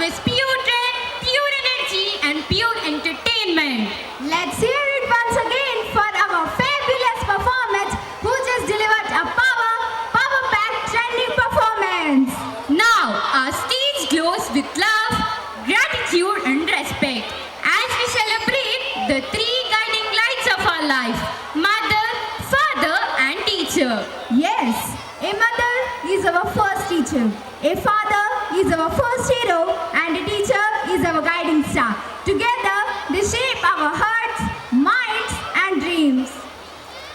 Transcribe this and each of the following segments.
with pure trend, pure energy, and pure entertainment. Let's hear it once again for our fabulous performance who just delivered a power-packed trending performance. Now, our stage glows with love, gratitude, and respect as we celebrate the three guiding lights of our life: mother, father, and teacher. Yes, a mother is our first teacher, a father is our first hero, and a teacher is our guiding star. Together, they shape our hearts, minds, and dreams.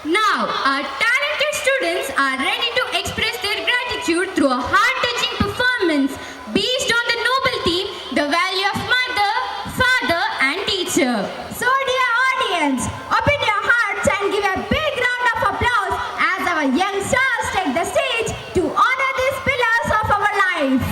Now, our talented students are ready to express their gratitude through a heart-touching performance based on the noble theme, the value of mother, father, and teacher. So, dear audience, open your hearts and give a big round of applause as our young stars take the stage to honor these pillars of our life.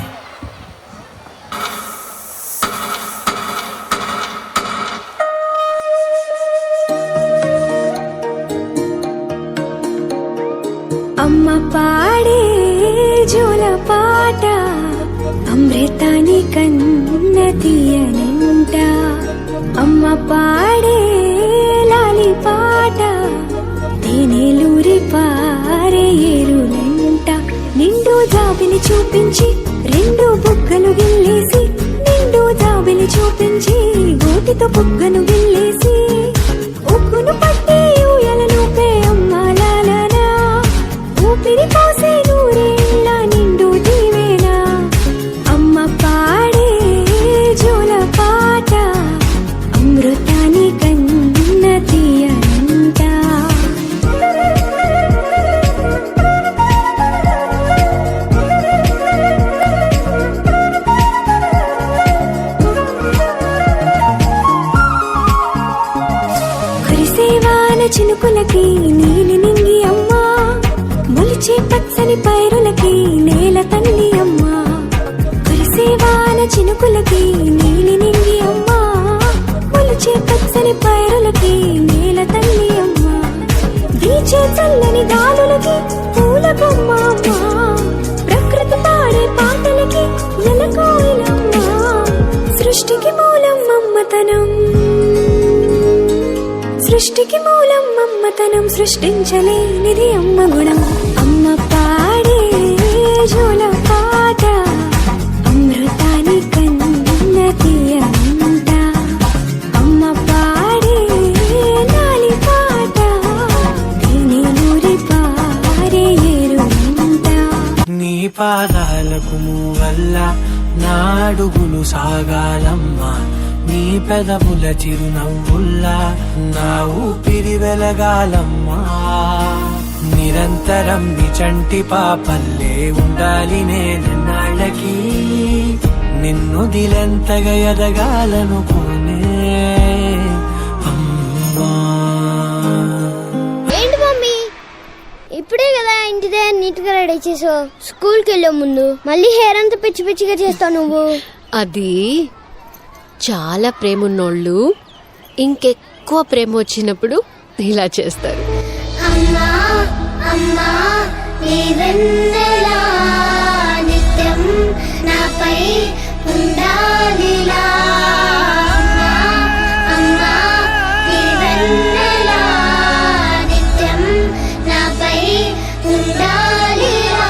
అమ్మ పాడే జోల పాట అమృతాని కన్న తీయనంట అమ్మ పాడే లాలి పాట తేనెలూరి పారే ఏరులంట నిండు జాబిలి చూపించి రెండు బుగ్గలు గిల్లేసి నిండు జాబిలి చూపించి గోటితో బుగ్గను గిల్లేసి ఉక్కును పట్టి ఊయలను పే అమ్మ లాలనా ఊపిరి పోసే నూరేళ్ళ నిండు దీవేనా అమ్మ పాడే జోల పాట అమృతాని కన్న తీయనంట కురిసేవాన చినుకులకి నీలి నింగి అమ్మా మొలిచే పచ్చని పైరులకి నేల తల్లి అమ్మా కురిసేవాన చినుకులకి నీలి నింగి అమ్మా మొలిచే పచ్చని పైరులకి నేల తల్లి అమ్మా వీచే చల్లని గాలులకి పూల బొమ్మ అమ్మా ప్రకృతి పాడే పాటలకి ఎలకోయిలమ్మా సృష్టికి మూలం మమ్మతనం సృష్టికి మూలం మమ్మతనం సృష్టించలేనిది అమ్మ గుణం అమ్మ పాడే జోల పాట అమృతాని కన్న తీయనంట అమ్మ పాడే లాలి పాట తేనెలూరి పారే ఏరులంట నీ పాదాలకు మూవల్ల నా అడుగులు సాగాలమ్మా నీ పెదవుల చిరునవ్వుల్లా నా ఊపిరి వెలగాలమ్మా నిరంతరం నీ చంటి పాపల్లే ఉండాలి నేనన్నాళ్ళకి నిన్ను దిలెంతగా ఎదగాలనుకోనే అమ్మా. ఏంటి మమ్మీ ఇప్పుడే కదా ఇంటి దగ్గర నీట్ గా రెడీ చేసావు స్కూల్కి వెళ్ళే ముందు మళ్ళీ హెయిర్ అంతా పిచ్చి పిచ్చిగా చేస్తావు నువ్వు అది చాలా ప్రేమున్నోళ్ళు ఇంకెక్కువ ప్రేమ వచ్చినప్పుడు ఇలా చేస్తారు. అమ్మా అమ్మా నీ వెన్నెలా నిత్యం నాపై ఉండాలిలా అమ్మా అమ్మా నీ వెన్నెలా నిత్యం నాపై ఉండాలిలా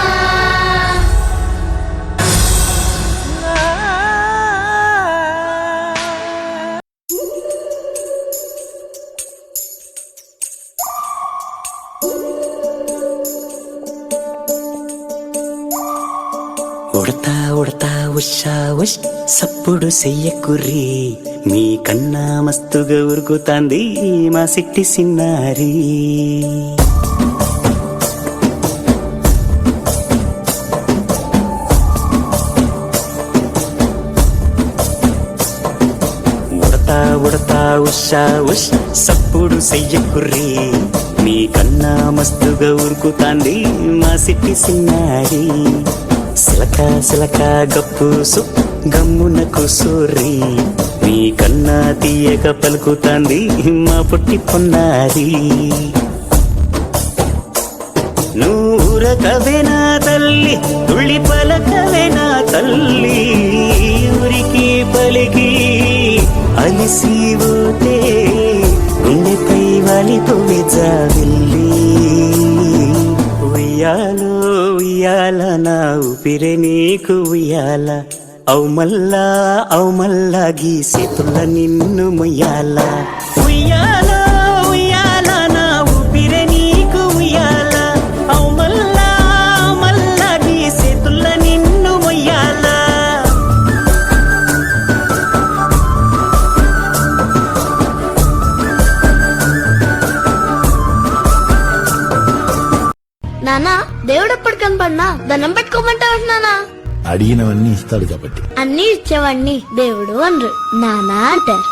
ఉడతా ఉడతా ఉషా ఉష్ సప్పుడు చెయ్యకుర్రి మీ కన్నా మస్తుగా ఉరుకుతాంది మా సిట్టి సిన్నారి ఉడతా ఉడతా ఉషా ఉష్ సప్పుడు చెయ్యకుర్రి మీ కన్నా మస్తుగా ఉరుకుతాంది మా సిట్టి సిన్నారి సిలక సిలక గప్పుసు గమ్మున కుసూరి నీ కన్నా తీయక పలుకుతాంది మా పుట్టి పొన్నారి నూరకవే నా తల్లి తుళ్ళి పలకవే నా తల్లి ఊరికి కలిసిపోతే గుండెపై వాలిపోవే జాబిల్లి. ఉయ్యాలో ఉయ్యాల నా ఊపిరే నీకు ఉయ్యాల, అవు మల్లా గీసేతుల్ల నిన్ను ముయ్యాల. ఉయ్యాలో ఉయ్యాల నా ఊపిరే నీకు ఉయ్యాల, అవు మల్లా గీసేతుల్ల నిన్ను ముయ్యాల. నానా దేవుడు ఎప్పుడు కనపడినా దండం పెట్టుకోమంటావు నానా? అడిగినవన్నీ ఇస్తాడు కాబట్టి. అన్ని ఇచ్చేవాడిని దేవుడు అనరు, నానా అంటారు.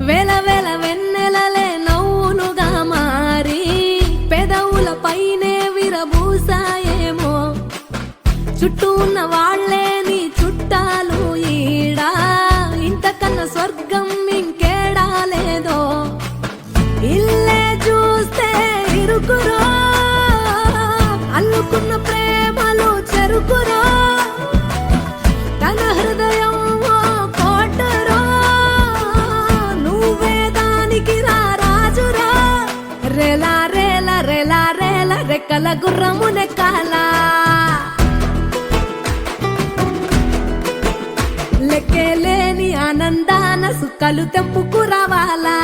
వేల వేల వెన్నెలలే నవ్వులుగా మారి పెదవుల పైనే విరబూసాయేమో, చుట్టూ ఉన్న వాళ్లే నీ చుట్టాలు ఈడా, ఇంతకన్నా స్వర్గం ఇంకేడా లేదో. ఇల్లే చూస్తే ఇరుకురో, అల్లుకున్న ప్రేమలు చెరుకురో, తన హృదయం కోటరో, నువ్వే దానికి రాజురా. రేలా రేలా రేలా రేలా రెక్కల గుర్రము నెక్కాలా, లెక్కలేని ఆనందాన సుక్కలు తెంపుకు రావాలా.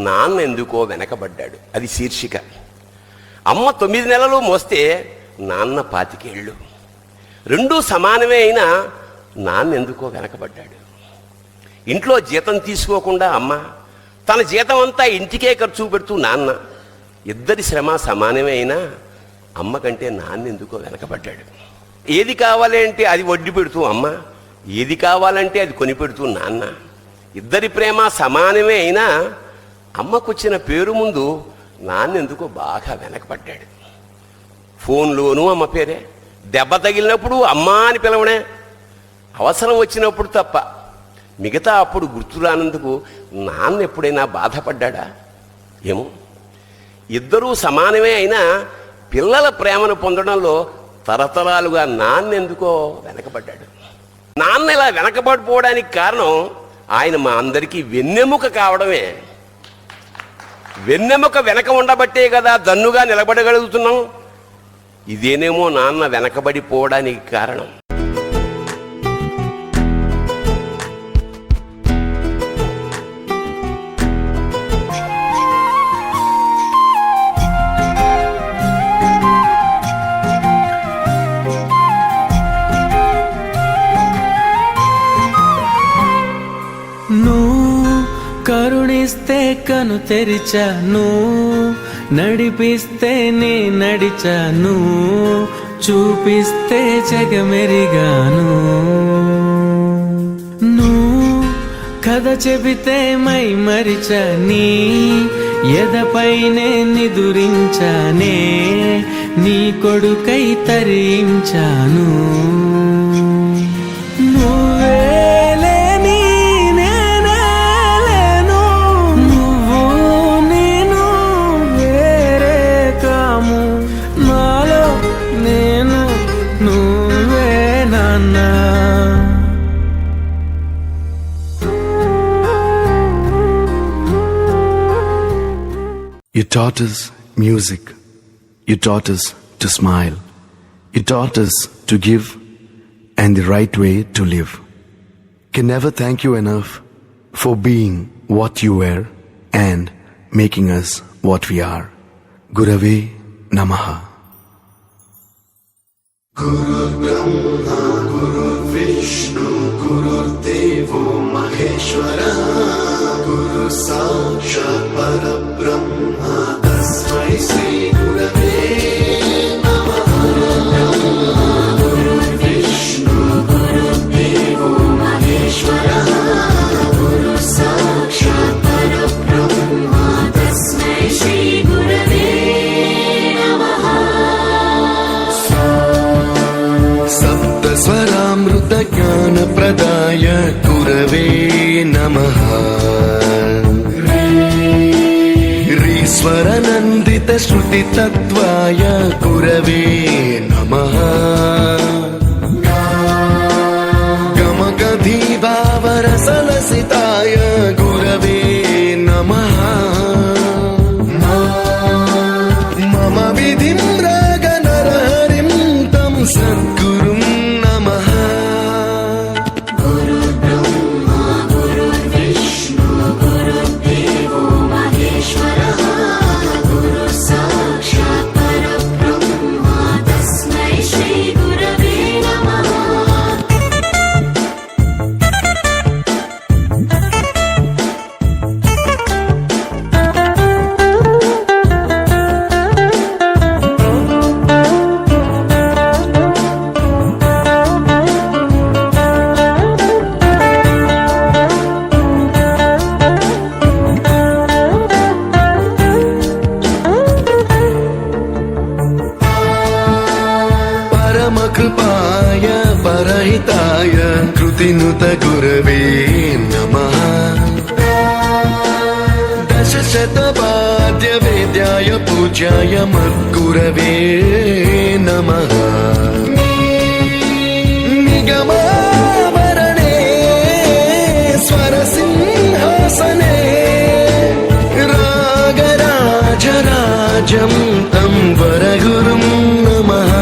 నాన్న ఎందుకో వెనకబడ్డాడు, అది శీర్షిక. అమ్మ 9 నెలలు మోస్తే నాన్న 25 ఏళ్ళు, రెండూ సమానమే అయినా నాన్న ఎందుకో వెనకబడ్డాడు. ఇంట్లో జీతం తీసుకోకుండా అమ్మ, తన జీతం అంతా ఇంటికే ఖర్చు పెడుతూ నాన్న, ఇద్దరి శ్రమ సమానమే అయినా అమ్మ కంటే నాన్న ఎందుకో వెనకబడ్డాడు. ఏది కావాలంటే అది వడ్డీ పెడుతూ అమ్మ, ఏది కావాలంటే అది కొని పెడుతూ నాన్న, ఇద్దరి ప్రేమ సమానమే అయినా అమ్మకొచ్చిన పేరు ముందు నాన్న ఎందుకో బాగా వెనకబడ్డాడు. ఫోన్లోనూ అమ్మ పేరే, దెబ్బ తగిలినప్పుడు అమ్మ అని పిలవడే, అవసరం వచ్చినప్పుడు తప్ప మిగతా అప్పుడు గుర్తురానందుకు నాన్న ఎప్పుడైనా బాధపడ్డా ఏమో. ఇద్దరూ సమానమే అయినా పిల్లల ప్రేమను పొందడంలో తరతరాలుగా నాన్న ఎందుకో వెనకబడ్డాడు. నాన్న ఇలా వెనకబడిపోవడానికి కారణం ఆయన మా అందరికీ వెన్నెముక కావడమే. వెన్నెముక వెనక ఉండబట్టే కదా దన్నుగా నిలబడగలుగుతున్నాం. ఇదేనేమో నాన్న వెనకబడిపోవడానికి కారణం. కరుణిస్తే కను తెరిచాను, నడిపిస్తే నే నడిచాను, చూపిస్తే జగమెరిగాను. నువ్వు కథ చెబితే మై మరిచని, ఎదపైనే నిదురించానే, నీ కొడుకై తరించాను. You taught us music. You taught us to smile. You taught us to give and the right way to live. Can never thank you enough for being what you were and making us what we are. Gurave Namaha. Guru Brahma, Guru Vishnu, Guru Devo Maheshwara, Guru Sakshat Parabrahma, Tasmai Shri Gurave Namaha. Guru Vishnu, Guru Devo Maheshwara, Guru Sakshat Parabrahma, Tasmai Shri Gurave Namaha. ज्ञानप्रदाय गुरवे नमः ईश्वरनन्दितश्रुतितत्त्वाय गुरवे नमः गमगधीभावरसलसिताय गुरवे नमः मम विधिं रागनरहरिं तं सद्गुरुं नमः परमकृपाय परहिताय कृतिनुत गुरवे नमः दशशतपाद्यवेद्याय पूज्याय मद्गुरवे नमः निगमावरणे स्वरसिंहासने रागराजराजं तं वरगुरुं नमः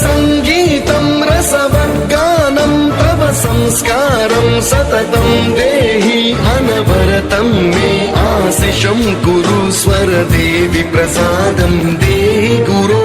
संगीतं रसवर्गानं तव संस्कारं सततं देहि अनवरतं मे आशिषं कुरु स्वरदेवि प्रसादं देहि गुरो